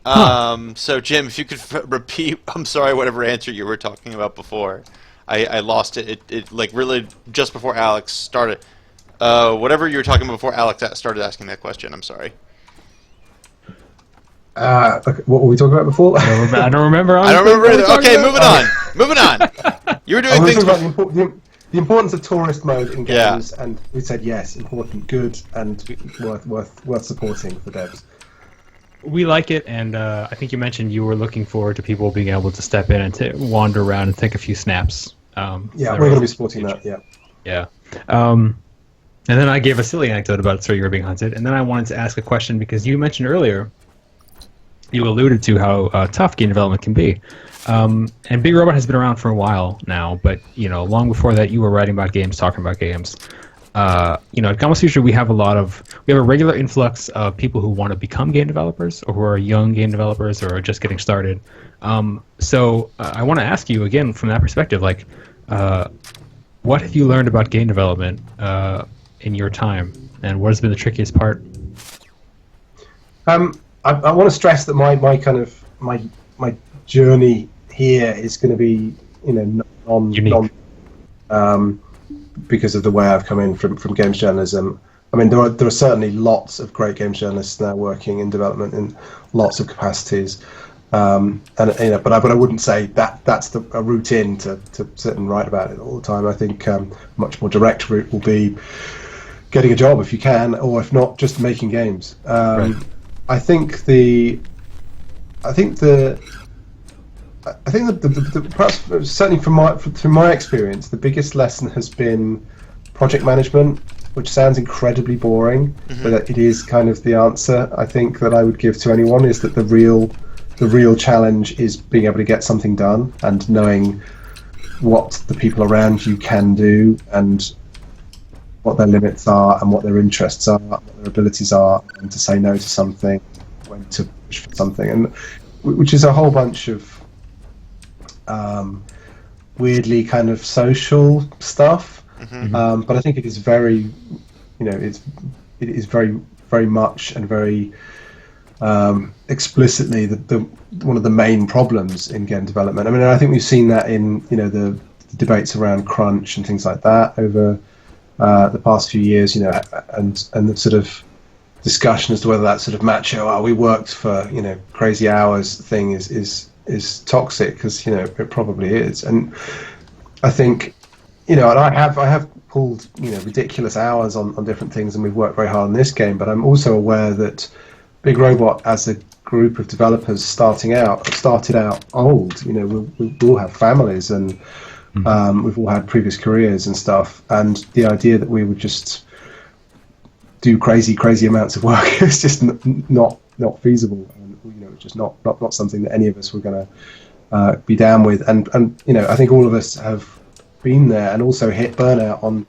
So, Jim, if you could repeat, I'm sorry, whatever answer you were talking about before. I lost it. It like really just before Alex started. Whatever you were talking about before Alex started asking that question. I'm sorry. Okay, what were we talking about before? I don't remember. I don't remember either. Okay, moving on. Moving on. You were doing things. About the importance of tourist mode in games, and we said yes, important, good, and worth supporting for devs. We like it, and I think you mentioned you were looking forward to people being able to step in and to wander around and take a few snaps. Yeah, we're going to be supporting that. Yeah. Yeah. And then I gave a silly anecdote about So You're Being Hunted, and then I wanted to ask a question because you mentioned earlier, you alluded to how tough game development can be. And Big Robot has been around for a while now, but you know, long before that, you were writing about games, talking about games. You know, at Gamasutra, we have a regular influx of people who want to become game developers, or who are young game developers, or are just getting started. So I want to ask you again from that perspective, like, what have you learned about game development in your time, and what has been the trickiest part? I want to stress that my journey here is going to be, you know, unique. Because of the way I've come in from games journalism. I mean, there are certainly lots of great games journalists now working in development in lots of capacities, and you know, but I wouldn't say that's a route in to sit and write about it all the time. I think much more direct route will be getting a job if you can, or if not, just making games. Right. I think the perhaps certainly from my experience, the biggest lesson has been project management, which sounds incredibly boring, but it is kind of the answer I think that I would give to anyone, is that the real challenge is being able to get something done and knowing what the people around you can do and what their limits are and what their interests are, what their abilities are, and to say no to something, when to push for something, and which is a whole bunch of weirdly kind of social stuff, but I think it is very, you know, it is very, very much and very explicitly the one of the main problems in game development. I mean, I think we've seen that in, you know, the debates around crunch and things like that over the past few years, you know, and the sort of discussion as to whether that sort of macho, we worked for, you know, crazy hours thing is toxic, because, you know, it probably is. And I think, you know, and I have pulled, you know, ridiculous hours on different things, and we've worked very hard on this game, but I'm also aware that Big Robot, as a group of developers started out old. You know, we all have families, and we've all had previous careers and stuff, and the idea that we would just do crazy amounts of work is just not feasible, and, you know, it's just not something that any of us were going to be down with, and you know, I think all of us have been there and also hit burnout on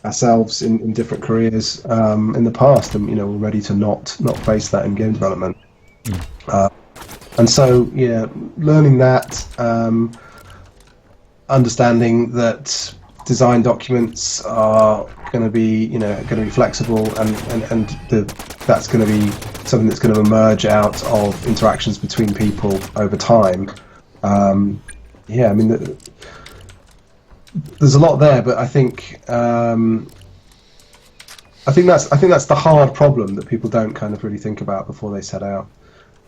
ourselves in different careers in the past, and, you know, we're ready to not face that in game development. And so, yeah, learning that, understanding that design documents are going to be, you know, going to be flexible, and that's going to be something that's going to emerge out of interactions between people over time. Yeah, I mean, there's a lot there, but I think that's the hard problem that people don't kind of really think about before they set out.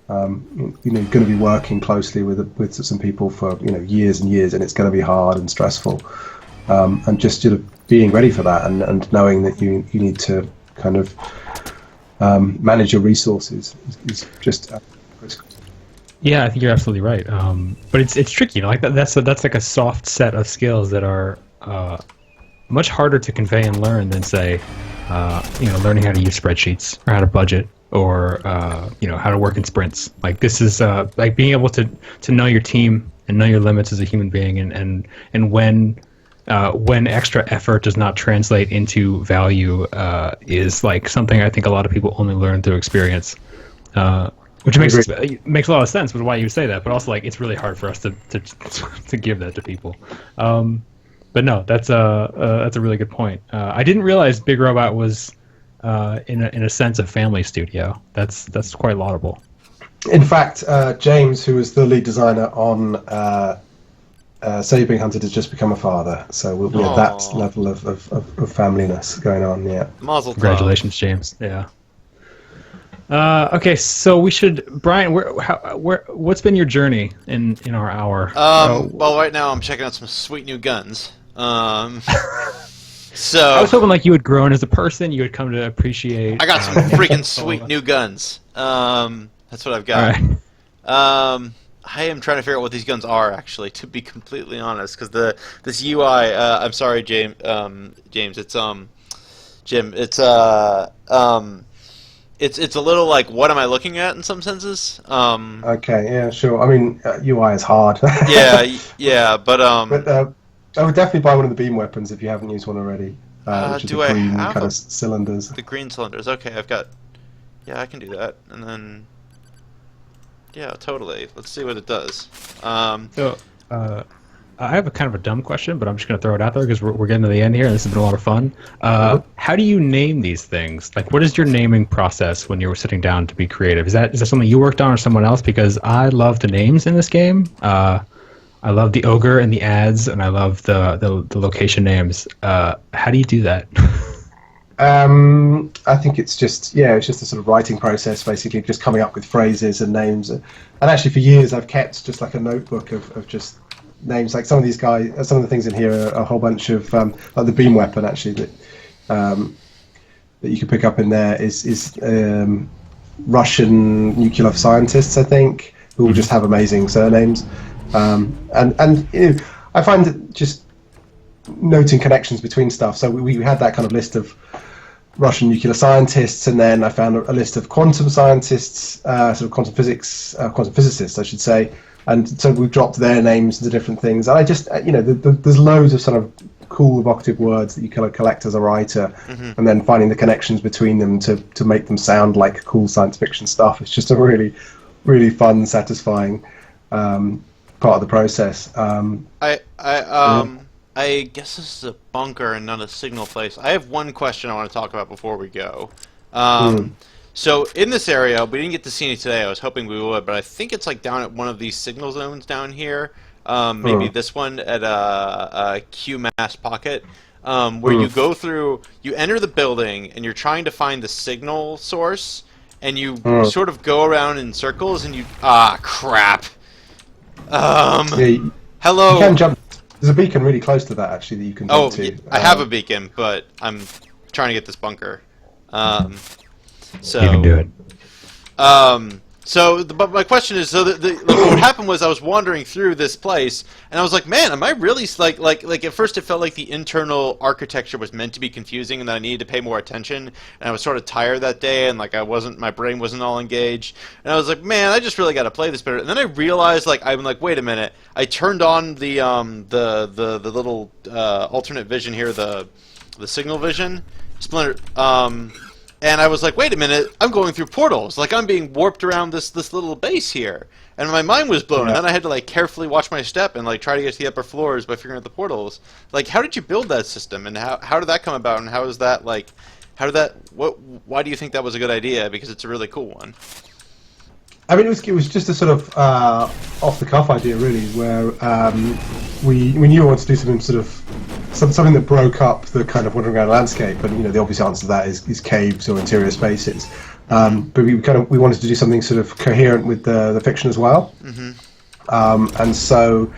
You know, you're going to be working closely with some people for, you know, years and years, and it's going to be hard and stressful. And just sort of being ready for that, and knowing that you need to kind of manage your resources is just critical. Yeah, I think you're absolutely right. But it's tricky, you know, like that's like a soft set of skills that are much harder to convey and learn than say, learning how to use spreadsheets or how to budget or how to work in sprints. Like this is like being able to know your team and know your limits as a human being, and when extra effort does not translate into value is like something I think a lot of people only learn through experience. Which makes a lot of sense with why you say that, but also like it's really hard for us to give that to people. But no, that's a really good point. I didn't realize Big Robot was in a sense a family studio. That's quite laudable. In fact, James, who was the lead designer on So You're Being Hunted, has just become a father. So we have that level of familyness going on. Yeah. Mazel tov. Congratulations, James. Yeah. Okay, so we should, Brian. What's been your journey in our hour? Well, right now I'm checking out some sweet new guns. So I was hoping like you had grown as a person, you had come to appreciate. I got some freaking sweet new guns. That's what I've got. All right. I am trying to figure out what these guns are, actually, to be completely honest, because this UI. I'm sorry, James. James, it's Jim. It's It's a little like, what am I looking at in some senses? Okay, yeah, sure. I mean, UI is hard. yeah, but I would definitely buy one of the beam weapons if you haven't used one already. Which is do the I green have kind of cylinders? the green cylinders? Okay, I've got. Yeah, I can do that, and then. Yeah, totally. Let's see what it does. So, I have a kind of a dumb question, but I'm just going to throw it out there because we're getting to the end here, and this has been a lot of fun. How do you name these things? Like, what is your naming process when you're sitting down to be creative? Is that something you worked on or someone else? Because I love the names in this game. I love the ogre and the ads, and I love the location names. How do you do that? I think it's just a sort of writing process, basically, just coming up with phrases and names. And actually, for years, I've kept just like a notebook of just names. Like some of these guys, some of the things in here are a whole bunch of like the beam weapon actually that you can pick up in there is Russian nuclear scientists, I think, who all just have amazing surnames. And I find that just noting connections between stuff. So we had that kind of list of Russian nuclear scientists, and then I found a list of quantum scientists, sort of quantum physicists, I should say. And so we've dropped their names into different things. And I just, there's loads of sort of cool evocative words that you kind of collect as a writer, and then finding the connections between them to make them sound like cool science fiction stuff. It's just a really, really fun, satisfying part of the process. I guess this is a bunker and not a signal place. I have one question I want to talk about before we go. So in this area, we didn't get to see any today. I was hoping we would, but I think it's like down at one of these signal zones down here. Maybe this one at a QMass pocket, where you go through, you enter the building, and you're trying to find the signal source, and you sort of go around in circles, and you... Ah, crap. Hello. You can jump. There's a beacon really close to that, actually, that you can jump to. I have a beacon, but I'm trying to get this bunker. So you can do it. But my question is, what happened was I was wandering through this place, and I was like, man, am I really like at first it felt like the internal architecture was meant to be confusing, and that I needed to pay more attention, and I was sort of tired that day, and like my brain wasn't all engaged, and I was like, man, I just really got to play this better. And then I realized, I'm like, wait a minute, I turned on the little alternate vision here, the signal vision, Splinter. And I was like, wait a minute, I'm going through portals. Like, I'm being warped around this little base here. And my mind was blown. And then I had to, carefully watch my step and, try to get to the upper floors by figuring out the portals. Like, how did you build that system? And how did that come about? And how is that, why do you think that was a good idea? Because it's a really cool one. I mean, it was just a sort of off-the-cuff idea, really, where we knew we wanted to do something that broke up the kind of wandering around landscape, and the obvious answer to that is caves or interior spaces. But we wanted to do something sort of coherent with the fiction as well, and so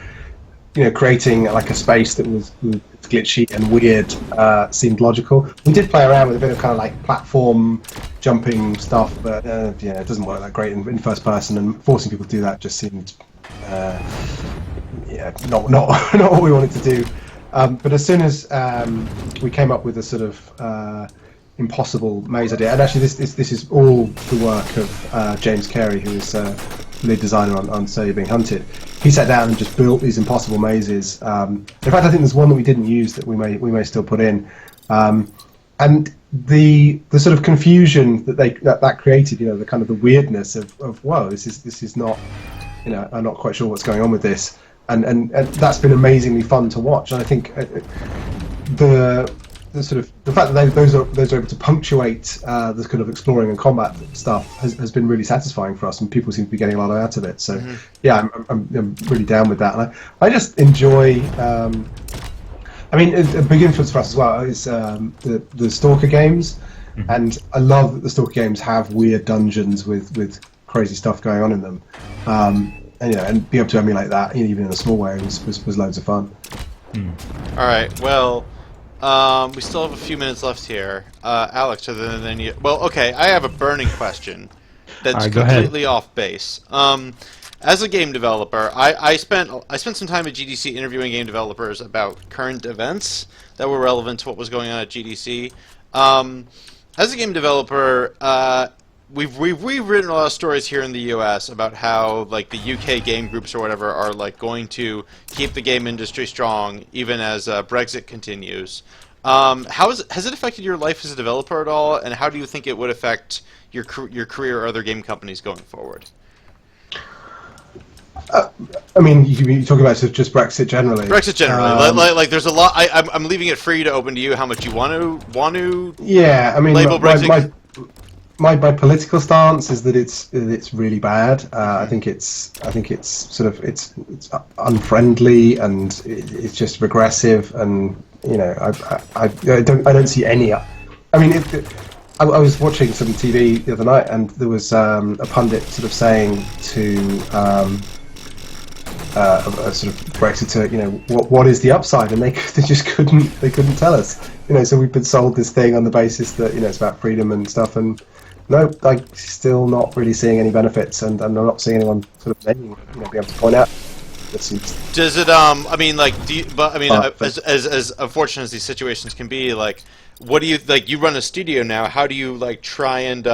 creating a space that was glitchy and weird seemed logical. We did play around with a bit of kind of platform jumping stuff, but it doesn't work that great in first person, and forcing people to do that just seemed not what we wanted to do. But as soon as we came up with a sort of impossible maze idea, and actually this is all the work of James Carey, who is lead designer on So You're Being Hunted. He sat down and just built these impossible mazes. In fact, I think there's one that we didn't use that we may still put in. And the sort of confusion that created, the kind of the weirdness of whoa, this is not, I'm not quite sure what's going on with this, and that's been amazingly fun to watch. And I think the fact that those are able to punctuate the kind of exploring and combat stuff has been really satisfying for us, and people seem to be getting a lot out of it. So yeah, I'm really down with that, and I just enjoy. A big influence for us as well is the Stalker games, and I love that the Stalker games have weird dungeons with crazy stuff going on in them, and be able to emulate that even in a small way was loads of fun. All right, well, we still have a few minutes left here. Alex, other than you, well, okay, I have a burning question that's completely off base. As a game developer, I spent some time at GDC interviewing game developers about current events that were relevant to what was going on at GDC. As a game developer, we've written a lot of stories here in the U.S. about how like the UK game groups or whatever are like going to keep the game industry strong even as Brexit continues. Has it affected your life as a developer at all, and how do you think it would affect your career or other game companies going forward? You're talking about just Brexit generally. Brexit generally, like there's a lot. I'm leaving it free to open to you how much you want to. Yeah, label Brexit. My political stance is that it's really bad. I think it's it's unfriendly, and it's just regressive, and I don't see any. I was watching some TV the other night, and there was a pundit sort of saying to a sort of Brexiter, what is the upside? And they just couldn't tell us. So we've been sold this thing on the basis that it's about freedom and stuff, and no, I'm still not really seeing any benefits, and I'm not seeing anyone sort of be able to point out. Does it? As unfortunate as these situations can be, like, what do you like? You run a studio now. How do you like try and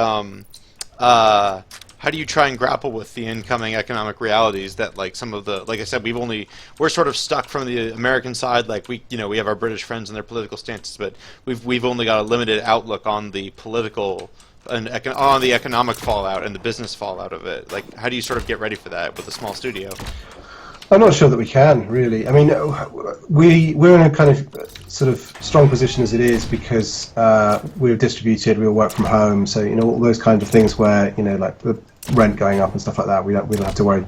how do you try and grapple with the incoming economic realities that, like, some of the, like I said, we're sort of stuck from the American side. Like, we have our British friends and their political stances, but we've only got a limited outlook on the political and on the economic fallout and the business fallout of it. Like, how do you sort of get ready for that with a small studio? I'm not sure that we can, really. We're in a kind of sort of strong position as it is because we're distributed, we work from home, so all those kinds of things where like the rent going up and stuff like that, we don't have to worry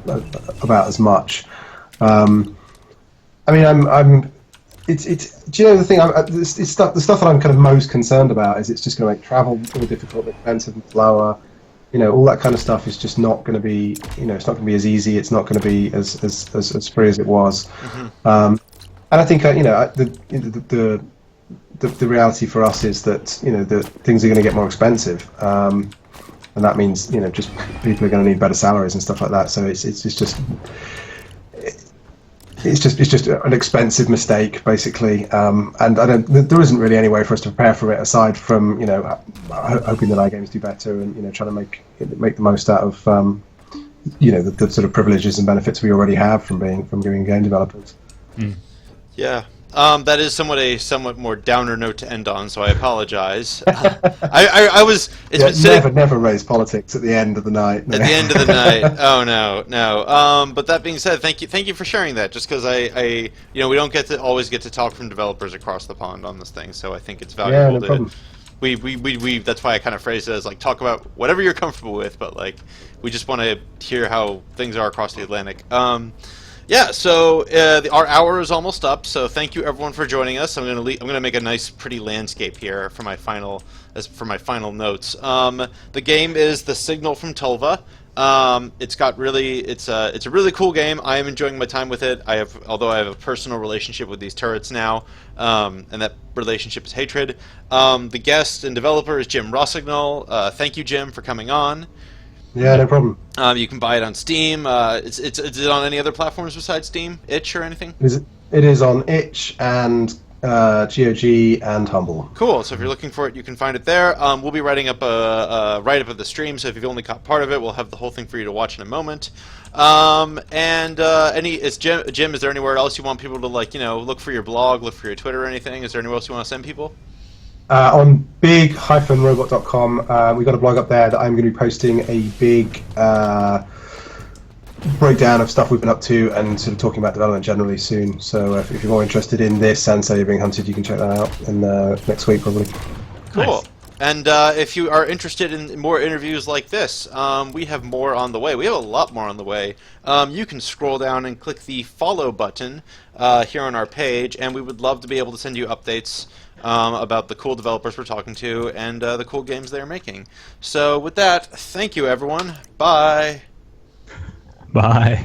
about as much. It's do you know the thing? The stuff that I'm kind of most concerned about is it's just going to make travel more difficult, expensive, and slower. All that kind of stuff is just not going to be, it's not going to be as easy. It's not going to be as free as it was. And I think, the reality for us is that, that things are going to get more expensive, and that means, just people are going to need better salaries and stuff like that. So it's just an expensive mistake, basically, and there isn't really any way for us to prepare for it aside from hoping that our games do better and trying to make the most out of the sort of privileges and benefits we already have from being game developers. Yeah. That is somewhat more downer note to end on, so I apologize. I was never raise politics at the end of the night. No. At the end of the night. Oh no. But that being said, thank you for sharing that. Just because I we don't always get to talk from developers across the pond on this thing, so I think it's valuable. Yeah, no problem. We that's why I kind of phrased it as like talk about whatever you're comfortable with, but like we just want to hear how things are across the Atlantic. Yeah, so our hour is almost up. So thank you everyone for joining us. I'm gonna make a nice, pretty landscape here for my final notes. The game is The Signal from Tolva. It's a really cool game. I am enjoying my time with it. Although I have a personal relationship with these turrets now, and that relationship is hatred. The guest and developer is Jim Rossignol. Thank you, Jim, for coming on. Yeah, no problem. You can buy it on Steam. Is it on any other platforms besides Steam, Itch, or anything? Is It is on Itch and GOG and Humble. Cool. So if you're looking for it, you can find it there. We'll be writing up a write-up of the stream, so if you've only caught part of it, we'll have the whole thing for you to watch in a moment. Jim, is there anywhere else you want people to look for your blog, look for your Twitter or anything? Is there anywhere else you want to send people? On big-robot.com, we've got a blog up there that I'm going to be posting a big breakdown of stuff we've been up to and sort of talking about development generally soon. So if you're more interested in this and say you're being hunted, you can check that out in next week probably. Cool. Nice. And if you are interested in more interviews like this, we have more on the way. We have a lot more on the way. You can scroll down and click the follow button here on our page, and we would love to be able to send you updates about the cool developers we're talking to and the cool games they're making. So with that, thank you everyone. Bye. Bye.